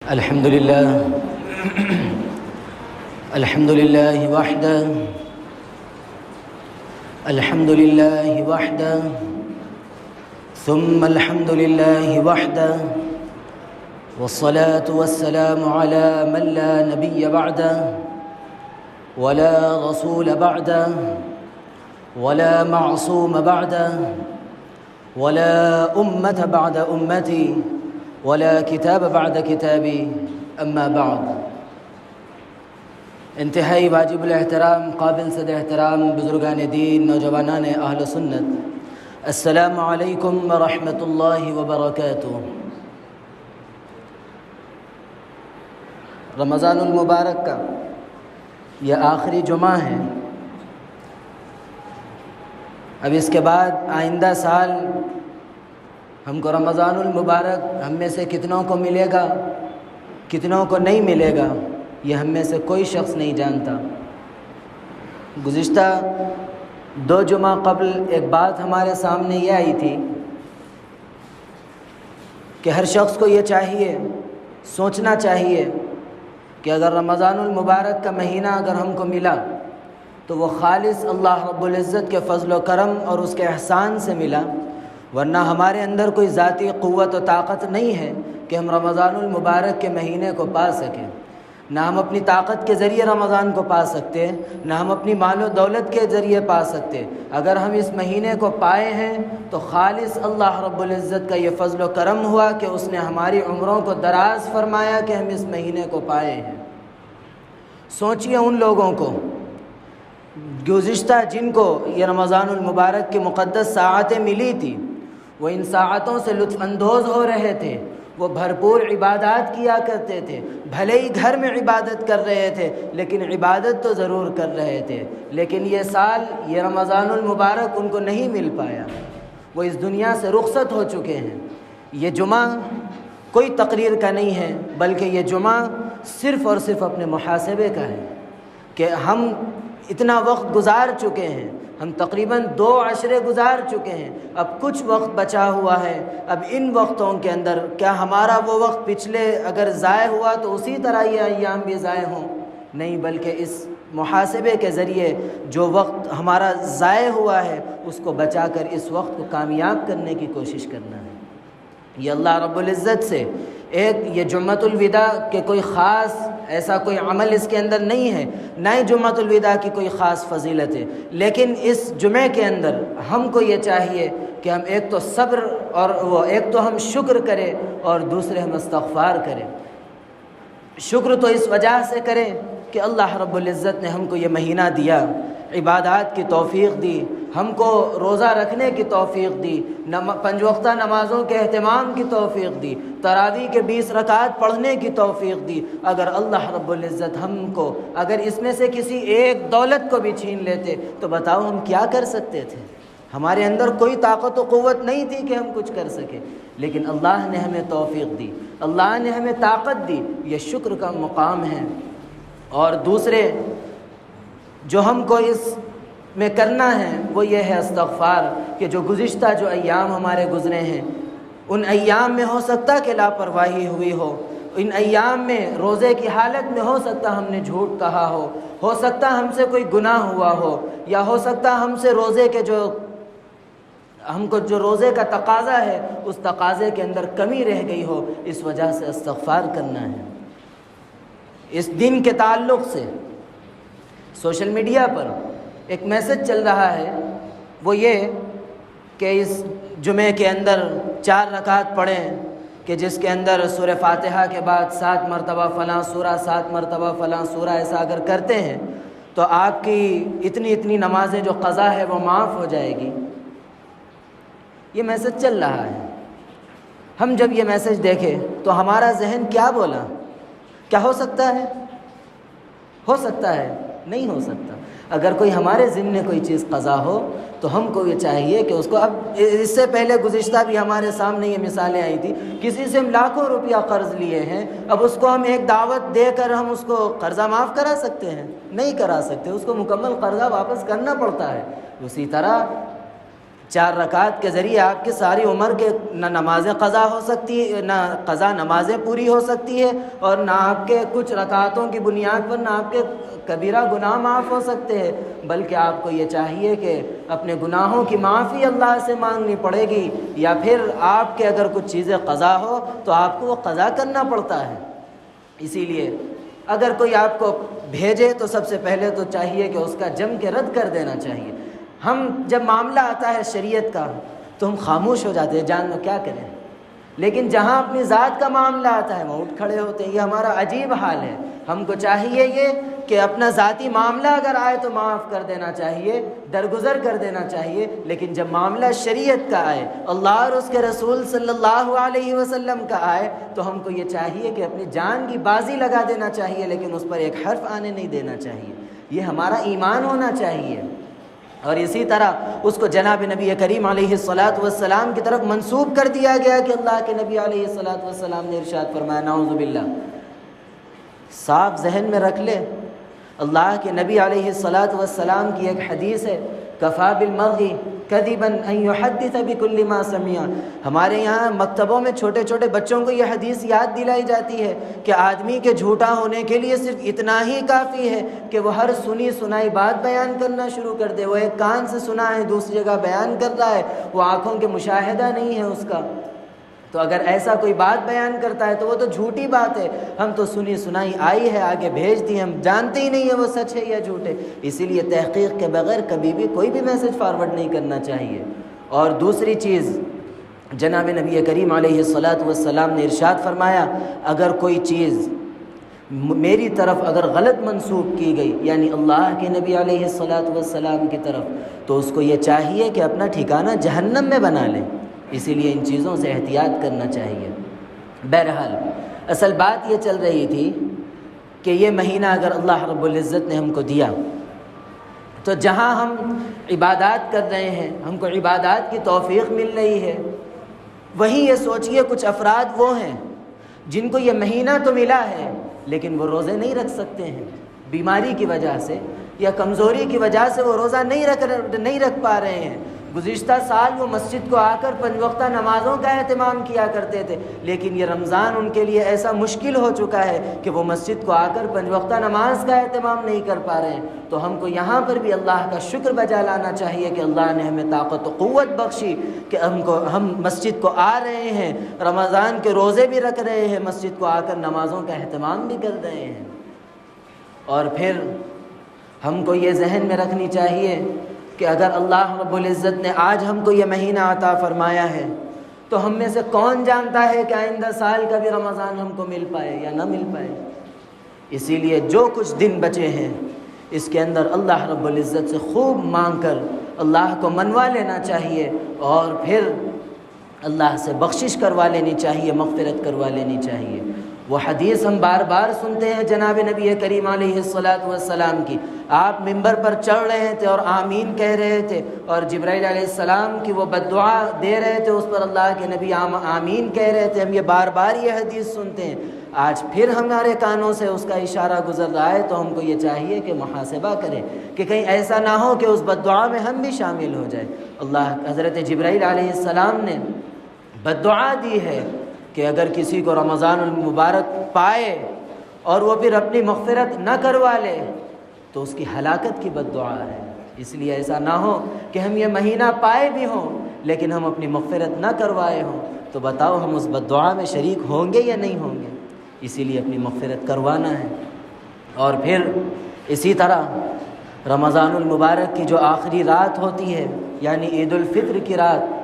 الحمد لله وحده الحمد لله وحده ثم الحمد لله وحده والصلاة والسلام على من لا نبي بعده ولا رسول بعده ولا معصوم بعده ولا أمة بعد أمتي ولا کتاب بعد کتابی اما بعد۔ انتہائی واجب الاحترام، قابل صد احترام بزرگان دین، نوجوانان اہل سنت، السلام علیکم ورحمۃ اللہ وبرکاتہ۔ رمضان المبارک کا یہ آخری جمعہ ہے۔ اب اس کے بعد آئندہ سال ہم کو رمضان المبارک ہم میں سے کتنوں کو ملے گا، کتنوں کو نہیں ملے گا، یہ ہم میں سے کوئی شخص نہیں جانتا۔ گزشتہ 2 جمعہ قبل ایک بات ہمارے سامنے یہ آئی تھی کہ ہر شخص کو یہ چاہیے، سوچنا چاہیے کہ اگر رمضان المبارک کا مہینہ اگر ہم کو ملا تو وہ خالص اللہ رب العزت کے فضل و کرم اور اس کے احسان سے ملا، ورنہ ہمارے اندر کوئی ذاتی قوت و طاقت نہیں ہے کہ ہم رمضان المبارک کے مہینے کو پا سکیں۔ نہ ہم اپنی طاقت کے ذریعے رمضان کو پا سکتے، نہ ہم اپنی مال و دولت کے ذریعے پا سکتے۔ اگر ہم اس مہینے کو پائے ہیں تو خالص اللہ رب العزت کا یہ فضل و کرم ہوا کہ اس نے ہماری عمروں کو دراز فرمایا کہ ہم اس مہینے کو پائے ہیں۔ سوچئے ان لوگوں کو گزشتہ جن کو یہ رمضان المبارک کی مقدس ساعتیں ملی تھی، وہ ان ساعتوں سے لطف اندوز ہو رہے تھے، وہ بھرپور عبادات کیا کرتے تھے، بھلے ہی گھر میں عبادت کر رہے تھے لیکن عبادت تو ضرور کر رہے تھے۔ لیکن یہ سال، یہ رمضان المبارک ان کو نہیں مل پایا، وہ اس دنیا سے رخصت ہو چکے ہیں۔ یہ جمعہ کوئی تقریر کا نہیں ہے، بلکہ یہ جمعہ صرف اور صرف اپنے محاسبے کا ہے کہ ہم اتنا وقت گزار چکے ہیں، ہم تقریباً 2 عشرے گزار چکے ہیں، اب کچھ وقت بچا ہوا ہے۔ اب ان وقتوں کے اندر کیا ہمارا وہ وقت پچھلے اگر ضائع ہوا تو اسی طرح یہ ایام بھی ضائع ہوں؟ نہیں، بلکہ اس محاسبے کے ذریعے جو وقت ہمارا ضائع ہوا ہے اس کو بچا کر اس وقت کو کامیاب کرنے کی کوشش کرنا ہے۔ یہ اللہ رب العزت سے ایک یہ جمعۃ الوداع کے کوئی خاص ایسا کوئی عمل اس کے اندر نہیں ہے، نہ ہی جمعۃ الوداع کی کوئی خاص فضیلت ہے، لیکن اس جمعے کے اندر ہم کو یہ چاہیے کہ ہم ایک تو صبر اور وہ ایک تو ہم شکر کریں اور دوسرے ہم استغفار کریں۔ شکر تو اس وجہ سے کریں کہ اللہ رب العزت نے ہم کو یہ مہینہ دیا، عبادات کی توفیق دی، ہم کو روزہ رکھنے کی توفیق دی، 5 وقتہ نمازوں کے اہتمام کی توفیق دی، تراویح کے 20 رکعات پڑھنے کی توفیق دی۔ اگر اللہ رب العزت ہم کو اگر اس میں سے کسی ایک دولت کو بھی چھین لیتے تو بتاؤ ہم کیا کر سکتے تھے؟ ہمارے اندر کوئی طاقت و قوت نہیں تھی کہ ہم کچھ کر سکیں، لیکن اللہ نے ہمیں توفیق دی، اللہ نے ہمیں طاقت دی۔ یہ شکر کا مقام ہے۔ اور دوسرے جو ہم کو اس میں کرنا ہے وہ یہ ہے استغفار، کہ جو گزشتہ جو ایام ہمارے گزرے ہیں ان ایام میں ہو سکتا کہ لاپرواہی ہوئی ان ایام میں روزے کی حالت میں ہو سکتا ہم نے جھوٹ کہا ہو سکتا ہم سے کوئی گناہ ہوا ہو، یا ہو سکتا ہم سے روزے کے ہم کو جو روزے کا تقاضا ہے اس تقاضے کے اندر کمی رہ گئی ہو، اس وجہ سے استغفار کرنا ہے۔ اس دن کے تعلق سے سوشل میڈیا پر ایک میسج چل رہا ہے، وہ یہ کہ اس جمعے کے اندر 4 رکعت پڑھیں کہ جس کے اندر سورہ فاتحہ کے بعد 7 مرتبہ فلاں سورہ، 7 مرتبہ فلاں سورہ، ایسا اگر کرتے ہیں تو آپ کی اتنی نمازیں جو قضا ہے وہ معاف ہو جائے گی۔ یہ میسج چل رہا ہے۔ ہم جب یہ میسج دیکھے تو ہمارا ذہن کیا بولا؟ کیا ہو سکتا ہے؟ ہو سکتا ہے؟ نہیں ہو سکتا۔ اگر کوئی ہمارے ذمہ میں کوئی چیز قضا ہو تو ہم کو یہ چاہیے کہ اس کو، اب اس سے پہلے گزشتہ بھی ہمارے سامنے یہ مثالیں آئی تھی، کسی سے ہم لاکھوں روپیہ قرض لیے ہیں، اب اس کو ہم ایک دعوت دے کر ہم اس کو قرضہ معاف کرا سکتے ہیں؟ نہیں کرا سکتے، اس کو مکمل قرضہ واپس کرنا پڑتا ہے۔ اسی طرح 4 رکعت کے ذریعے آپ کی ساری عمر کے نہ نمازیں قضا ہو سکتی ہے، نہ قضا نمازیں پوری ہو سکتی ہے، اور نہ آپ کے کچھ رکعتوں کی بنیاد پر نہ آپ کے کبیرہ گناہ معاف ہو سکتے ہیں، بلکہ آپ کو یہ چاہیے کہ اپنے گناہوں کی معافی اللہ سے مانگنی پڑے گی، یا پھر آپ کے اگر کچھ چیزیں قضا ہو تو آپ کو وہ قضا کرنا پڑتا ہے۔ اسی لیے اگر کوئی آپ کو بھیجے تو سب سے پہلے تو چاہیے کہ اس کا جم کے رد کر دینا چاہیے۔ ہم جب معاملہ آتا ہے شریعت کا تو ہم خاموش ہو جاتے ہیں، جان لو کیا کریں، لیکن جہاں اپنی ذات کا معاملہ آتا ہے وہ اٹھ کھڑے ہوتے ہیں۔ یہ ہمارا عجیب حال ہے۔ ہم کو چاہیے یہ کہ اپنا ذاتی معاملہ اگر آئے تو معاف کر دینا چاہیے، درگزر کر دینا چاہیے، لیکن جب معاملہ شریعت کا آئے، اللہ اور اس کے رسول صلی اللہ علیہ وسلم کا آئے، تو ہم کو یہ چاہیے کہ اپنی جان کی بازی لگا دینا چاہیے، لیکن اس پر ایک حرف آنے نہیں دینا چاہیے۔ یہ ہمارا ایمان ہونا چاہیے۔ اور اسی طرح اس کو جناب نبی کریم علیہ الصلاۃ والسلام کی طرف منسوب کر دیا گیا کہ اللہ کے نبی علیہ الصلاۃ والسلام نے ارشاد فرمایا، نعوذ باللہ۔ صاف ذہن میں رکھ لے، اللہ کے نبی علیہ الصلاۃ والسلام کی ایک حدیث ہے، کفا بالمرء کذبا ان یحدث بکل ما سمع۔ ہمارے یہاں مکتبوں میں چھوٹے چھوٹے بچوں کو یہ حدیث یاد دلائی جاتی ہے کہ آدمی کے جھوٹا ہونے کے لیے صرف اتنا ہی کافی ہے کہ وہ ہر سنی سنائی بات بیان کرنا شروع کر دے۔ وہ ایک کان سے سنا ہے، دوسری جگہ بیان کر رہا ہے، وہ آنکھوں کے مشاہدہ نہیں ہے اس کا۔ تو اگر ایسا کوئی بات بیان کرتا ہے تو وہ تو جھوٹی بات ہے۔ ہم تو سنی سنائی آئی ہے آگے بھیج دی، ہم جانتے ہی نہیں ہے وہ سچ ہے یا جھوٹ ہے۔ اسی لیے تحقیق کے بغیر کبھی بھی کوئی بھی میسج فارورڈ نہیں کرنا چاہیے۔ اور دوسری چیز، جناب نبی کریم علیہ الصلاۃ والسلام نے ارشاد فرمایا، اگر کوئی چیز میری طرف اگر غلط منسوب کی گئی، یعنی اللہ کے نبی علیہ الصلاۃ والسلام کی طرف، تو اس کو یہ چاہیے کہ اپنا ٹھکانہ جہنم میں بنا لے۔ اسی لیے ان چیزوں سے احتیاط کرنا چاہیے۔ بہرحال اصل بات یہ چل رہی تھی کہ یہ مہینہ اگر اللہ رب العزت نے ہم کو دیا تو جہاں ہم عبادات کر رہے ہیں، ہم کو عبادات کی توفیق مل رہی ہے، وہیں یہ سوچئے کچھ افراد وہ ہیں جن کو یہ مہینہ تو ملا ہے لیکن وہ روزے نہیں رکھ سکتے ہیں، بیماری کی وجہ سے یا کمزوری کی وجہ سے وہ روزہ نہیں رکھ پا رہے ہیں۔ گزشتہ سال وہ مسجد کو آ کر 5 وقتہ نمازوں کا اہتمام کیا کرتے تھے، لیکن یہ رمضان ان کے لیے ایسا مشکل ہو چکا ہے کہ وہ مسجد کو آ کر 5 وقتہ نماز کا اہتمام نہیں کر پا رہے ہیں۔ تو ہم کو یہاں پر بھی اللہ کا شکر بجا لانا چاہیے کہ اللہ نے ہمیں طاقت و قوت بخشی کہ ہم مسجد کو آ رہے ہیں، رمضان کے روزے بھی رکھ رہے ہیں، مسجد کو آ کر نمازوں کا اہتمام بھی کر رہے ہیں۔ اور پھر ہم کو یہ ذہن میں رکھنی چاہیے کہ اگر اللہ رب العزت نے آج ہم کو یہ مہینہ عطا فرمایا ہے تو ہم میں سے کون جانتا ہے کہ آئندہ سال کا بھی رمضان ہم کو مل پائے یا نہ مل پائے۔ اسی لیے جو کچھ دن بچے ہیں اس کے اندر اللہ رب العزت سے خوب مانگ کر اللہ کو منوا لینا چاہیے، اور پھر اللہ سے بخشش کروا لینی چاہیے، مغفرت کروا لینی چاہیے۔ وہ حدیث ہم بار بار سنتے ہیں جناب نبی کریم علیہ الصلاۃ والسلام کی، آپ ممبر پر چڑھ رہے تھے اور آمین کہہ رہے تھے، اور جبرائیل علیہ السلام کی وہ بددعا دے رہے تھے، اس پر اللہ کے نبی آمین کہہ رہے تھے۔ ہم یہ بار بار یہ حدیث سنتے ہیں، آج پھر ہمارے کانوں سے اس کا اشارہ گزر رہا ہے، تو ہم کو یہ چاہیے کہ محاسبہ کریں کہ کہیں ایسا نہ ہو کہ اس بددعا میں ہم بھی شامل ہو جائیں۔ حضرت جبرائیل علیہ السلام نے بددعا دی ہے کہ اگر کسی کو رمضان المبارک پائے اور وہ پھر اپنی مغفرت نہ کروا لے تو اس کی ہلاکت کی بددعا ہے۔ اس لیے ایسا نہ ہو کہ ہم یہ مہینہ پائے بھی ہوں لیکن ہم اپنی مغفرت نہ کروائے ہوں، تو بتاؤ ہم اس بددعا میں شریک ہوں گے یا نہیں ہوں گے؟ اسی لیے اپنی مغفرت کروانا ہے۔ اور پھر اسی طرح رمضان المبارک کی جو آخری رات ہوتی ہے، یعنی عید الفطر کی رات،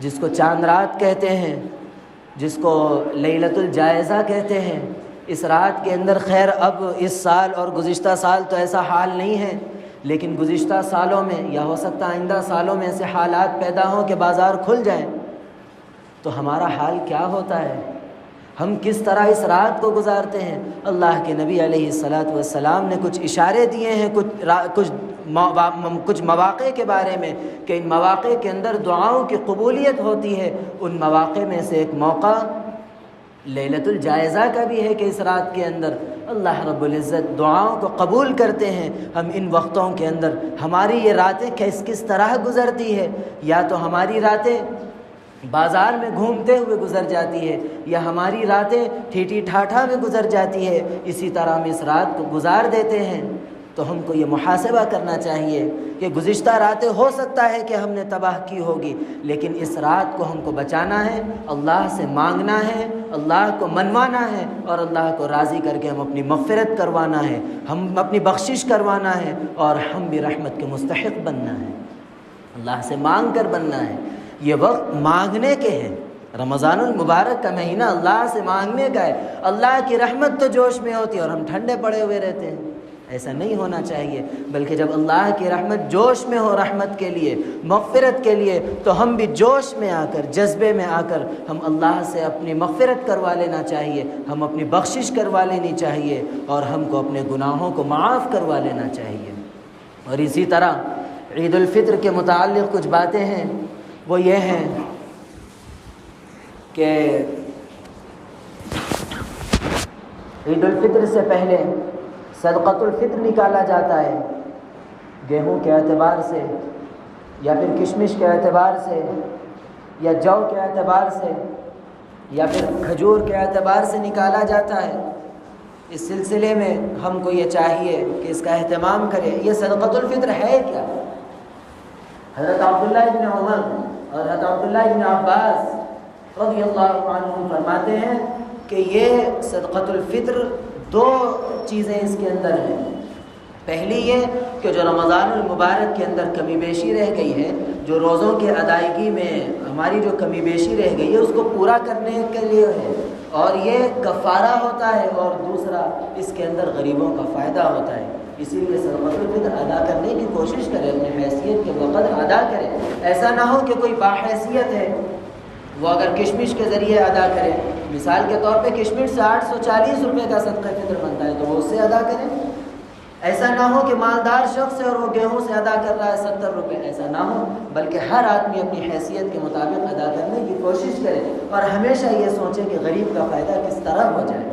جس کو چاند رات کہتے ہیں، جس کو لیلۃ الجائزہ کہتے ہیں، اس رات کے اندر خیر اب اس سال اور گزشتہ سال تو ایسا حال نہیں ہے، لیکن گزشتہ سالوں میں یا ہو سکتا آئندہ سالوں میں ایسے حالات پیدا ہوں کہ بازار کھل جائیں، تو ہمارا حال کیا ہوتا ہے؟ ہم کس طرح اس رات کو گزارتے ہیں؟ اللہ کے نبی علیہ الصلاۃ والسلام نے کچھ اشارے دیے ہیں کچھ مواقع کے بارے میں کہ ان مواقع کے اندر دعاؤں کی قبولیت ہوتی ہے۔ ان مواقع میں سے ایک موقع لیلۃ الجائزہ کا بھی ہے کہ اس رات کے اندر اللہ رب العزت دعاؤں کو قبول کرتے ہیں۔ ہم ان وقتوں کے اندر ہماری یہ راتیں کس طرح گزرتی ہے، یا تو ہماری راتیں بازار میں گھومتے ہوئے گزر جاتی ہے، یا ہماری راتیں ٹھیٹھی ٹھاٹھا میں گزر جاتی ہے، اسی طرح ہم اس رات کو گزار دیتے ہیں۔ تو ہم کو یہ محاسبہ کرنا چاہیے کہ گزشتہ راتیں ہو سکتا ہے کہ ہم نے تباہ کی ہوگی، لیکن اس رات کو ہم کو بچانا ہے، اللہ سے مانگنا ہے، اللہ کو منوانا ہے، اور اللہ کو راضی کر کے ہم اپنی مغفرت کروانا ہے، ہم اپنی بخشش کروانا ہے، اور ہم بھی رحمت کے مستحق بننا ہے، اللہ سے مانگ کر بننا ہے۔ یہ وقت مانگنے کے ہیں، رمضان المبارک کا مہینہ اللہ سے مانگنے کا ہے۔ اللہ کی رحمت تو جوش میں ہوتی ہے اور ہم ٹھنڈے پڑے ہوئے رہتے ہیں، ایسا نہیں ہونا چاہیے، بلکہ جب اللہ کی رحمت جوش میں ہو رحمت کے لیے، مغفرت کے لیے، تو ہم بھی جوش میں آ کر، جذبے میں آ کر ہم اللہ سے اپنی مغفرت کروا لینا چاہیے، ہم اپنی بخشش کروا لینی چاہیے، اور ہم کو اپنے گناہوں کو معاف کروا لینا چاہیے۔ اور اسی طرح عید الفطر کے متعلق کچھ باتیں ہیں، وہ یہ ہیں کہ عید الفطر سے پہلے صدقۃ الفطر نکالا جاتا ہے، گیہوں کے اعتبار سے، یا پھر کشمش کے اعتبار سے، یا جو کے اعتبار سے، یا پھر کھجور کے اعتبار سے نکالا جاتا ہے۔ اس سلسلے میں ہم کو یہ چاہیے کہ اس کا اہتمام کریں۔ یہ صدقۃ الفطر ہے کیا؟ حضرت عبداللہ ابن عمر اور حضرت عبداللہ ابن عباس رضی اللہ عنہ فرماتے ہیں کہ یہ صدقۃ الفطر دو چیزیں اس کے اندر ہیں۔ پہلی یہ کہ جو رمضان المبارک کے اندر کمی بیشی رہ گئی ہے، جو روزوں کی ادائیگی میں ہماری جو کمی بیشی رہ گئی ہے، اس کو پورا کرنے کے لیے ہے، اور یہ کفارہ ہوتا ہے، اور دوسرا اس کے اندر غریبوں کا فائدہ ہوتا ہے۔ اسی لیے صدقۃ الفطر ادا کرنے کی کوشش کرے، اپنی حیثیت کے بقدر ادا کرے۔ ایسا نہ ہو کہ کوئی باحیثیت ہے وہ اگر کشمش کے ذریعے ادا کرے، مثال کے طور پہ کشمش سے 840 روپے کا صدقہ فطر بنتا ہے تو وہ اس سے ادا کریں۔ ایسا نہ ہو کہ مالدار شخص ہے اور وہ گیہوں سے ادا کر رہا ہے 70 روپے، ایسا نہ ہو، بلکہ ہر آدمی اپنی حیثیت کے مطابق ادا کرنے کی کوشش کرے، اور ہمیشہ یہ سوچے کہ غریب کا فائدہ کس طرح ہو جائے،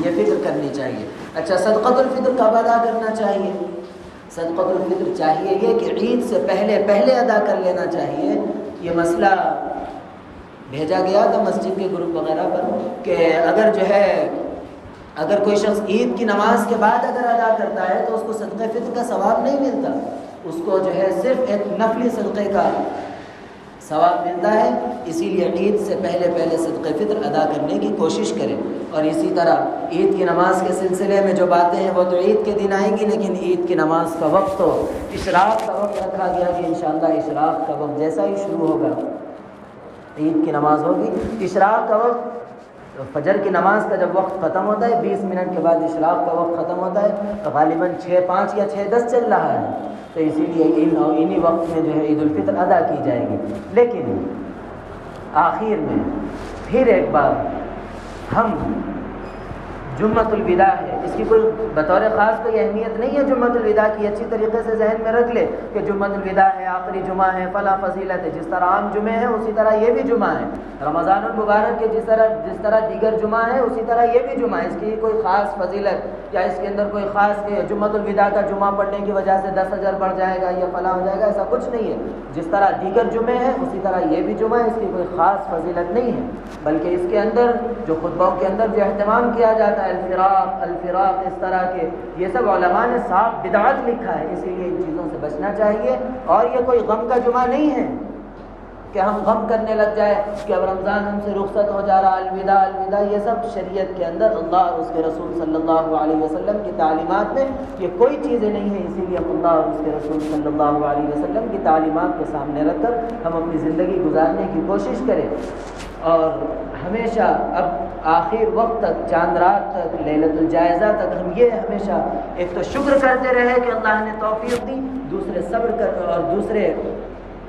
یہ فکر کرنی چاہیے۔ اچھا، صدقۃ الفطر کب ادا کرنا چاہیے؟ صدقۃ الفطر چاہیے یہ کہ عید سے پہلے ادا کر لینا چاہیے۔ یہ مسئلہ بھیجا گیا تھا مسجد کے گروپ وغیرہ پر کہ اگر کوئی شخص عید کی نماز کے بعد اگر ادا کرتا ہے تو اس کو صدقہ فطر کا ثواب نہیں ملتا، اس کو صرف ایک نفلی صدقے کا ثواب ملتا ہے۔ اسی لیے عید سے پہلے صدقہ فطر ادا کرنے کی کوشش کریں۔ اور اسی طرح عید کی نماز کے سلسلے میں جو باتیں ہیں وہ تو عید کے دن آئیں گی، لیکن عید کی نماز کا وقت تو اشراق کا وقت رکھا گیا کہ انشاءاللہ اشراق کا وقت جیسا ہی شروع ہوگا عید کی نماز ہوگی۔ اشراق کا وقت، فجر کی نماز کا جب وقت ختم ہوتا ہے 20 منٹ کے بعد اشراق کا وقت ختم ہوتا ہے، تو غالباً 6:05 یا 6:10 چل رہا ہے، تو اسی لیے انہی وقت میں عید الفطر ادا کی جائے گی۔ لیکن آخر میں پھر ایک بار ہم جمعۃ الوداع ہے، اس کی کوئی بطور خاص کوئی اہمیت نہیں ہے جمعۃ الوداع کی، اچھی طریقے سے ذہن میں رکھ لے کہ جمعۃ الوداع ہے، آخری جمعہ ہے، فلاں فضیلت ہے۔ جس طرح عام جمعے ہیں اسی طرح یہ بھی جمعہ ہے، رمضان المبارک کے جس طرح دیگر جمعہ ہے اسی طرح یہ بھی جمعہ ہے۔ اس کی کوئی خاص فضیلت یا اس کے اندر کوئی خاص کہ جمعۃ الوداع کا جمعہ پڑھنے کی وجہ سے 10,000 بڑھ جائے گا یا فلاں ہو جائے گا، ایسا کچھ نہیں ہے۔ جس طرح دیگر جمعے ہیں اسی طرح یہ بھی جمعہ ہے، اس کی کوئی خاص فضیلت نہیں ہے، بلکہ اس کے اندر جو خطبوں کے اندر جو اہتمام کیا جاتا ہے الفراق اس طرح کے، یہ سب علماء نے صاف بدعت لکھا ہے، اسی لیے ان چیزوں سے بچنا چاہیے۔ اور یہ کوئی غم کا جمعہ نہیں ہے کہ ہم غم کرنے لگ جائے کہ اب رمضان ہم سے رخصت ہو جا رہا، الوداع، یہ سب شریعت کے اندر اللہ اور اس کے رسول صلی اللہ علیہ وسلم کی تعلیمات میں یہ کوئی چیزیں نہیں ہیں۔ اسی لیے اللہ اور اس کے رسول صلی اللہ علیہ وسلم کی تعلیمات کو سامنے رکھ کر ہم اپنی زندگی گزارنے کی کوشش کریں، اور ہمیشہ اب آخر وقت تک، چاند رات تک، لیلۃ الجائزہ تک ہم یہ ہمیشہ ایک تو شکر کرتے رہے کہ اللہ نے توفیق دی، دوسرے صبر کر اور دوسرے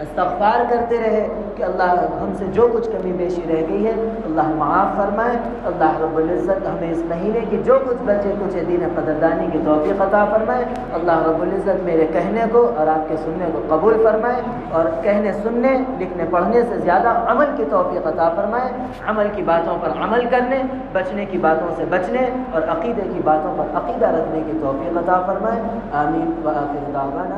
استغفار کرتے رہے، کہ اللہ ہم سے جو کچھ کمی بیشی رہ گئی ہے اللہ معاف فرمائے. اللہ رب العزت ہمیں اس مہینے کی جو کچھ بچے کچھ دین قدردانی کی توفیق عطا فرمائے. اللہ رب العزت میرے کہنے کو اور آپ کے سننے کو قبول فرمائے اور کہنے سننے لکھنے پڑھنے سے زیادہ عمل کی توفیق عطا فرمائے. عمل کی باتوں پر عمل کرنے, بچنے کی باتوں سے بچنے اور عقیدے کی باتوں پر عقیدہ رکھنے کی توفیق عطا فرمائے. آمین. وآخر دعوانا